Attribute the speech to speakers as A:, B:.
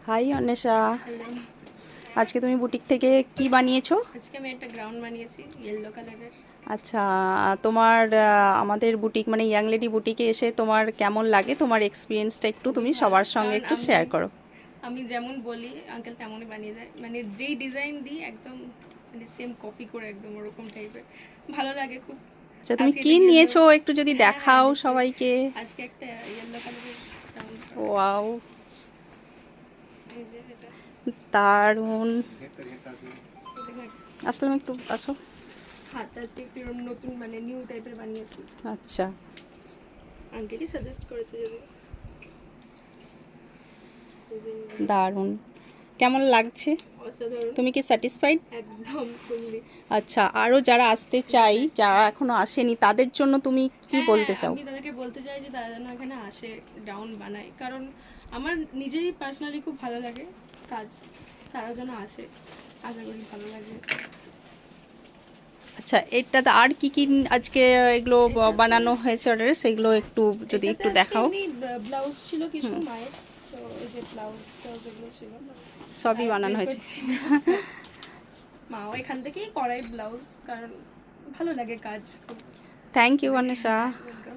A: High Anwesha,
B: hello.
A: আজকে তুমি boutique থেকে কি বানিয়েছো?
B: আজকে আমি একটা গ্রাউন্ড বানিয়েছি ইয়েলো কালারের।
A: আচ্ছা, তোমার আমাদের বুটিক মানে ইয়াং লেডি বুটিকে এসে তোমার কেমন লাগে? তোমার এক্সপিরিয়েন্সটা একটু
B: খুবই
A: তুমি
B: ভালো,
A: সবার সঙ্গে
B: কারণ
A: একটু
B: আমি
A: শেয়ার করো।
B: আমি যেমন বলি আঙ্কেল তেমনই বানিয়ে দেয়, মানে যেই ডিজাইন দিই একদম মানে সেম কপি করে একদম ওরকম টাইপের। ভালো লাগে খুব।
A: আচ্ছা, তুমি
B: আজকে
A: কি
B: এটা ইয়েলো,
A: নিয়েছো একটু যদি
B: হ্যাঁ হ্যাঁ
A: দেখাও
B: নিশ্চয়ই।
A: সবাইকে।
B: আজকে একটা ইয়েলো কালারের গ্রাউন্ড
A: ওয়াও,
B: বানিয়েছি। এই যে এটা
A: দারুণ।
B: এটা
A: আসলাম, একটু আসো।
B: হাতটা আজকে একটু এরকম নতুন মানে নিউ টাইপের বানিয়েছি।
A: আচ্ছা,
B: আঙ্কেলই সাজেস্ট করেছে যদি।
A: দারুণ। কেমন লাগছে?
B: অসাধারণ,
A: তুমি কি স্যাটিসফাইড?
B: একদম ফুললি।
A: আচ্ছা, আরও যারা আসতে চাই, যারা এখনো আসেনি, তাদের জন্য তুমি কি
B: হ্যাঁ,
A: বলতে চাও?
B: আমি তাদেরকে বলতে চাই যে তারা যেন এখানে আসে, গ্রাউন্ড বানায়, কারণ আমার নিজেরই পার্সোনালি খুব ভালো লাগে কাজ। তারা যেন আসে, আশা করি ভালো লাগবে।
A: আচ্ছা, এটাতে আর কি কি আজকে এগুলো
B: এটাতে
A: বানানো হয়েছে অর্ডারে, সেগুলো একটু যদি
B: এটাতে
A: একটু
B: আজকে
A: দেখাও।
B: এমনি ব্লাউজ ছিল কিছু মায়ের, তো এই যে ব্লাউজ এগুলো ছিল,
A: সবই
B: আর
A: বানানো
B: বের
A: হয়েছে।
B: করছি না। মাও এখান থেকেই করায় ব্লাউজ, কারণ ভালো লাগে কাজ খুব।
A: Thank you Anwesha.
B: ওয়েলকাম।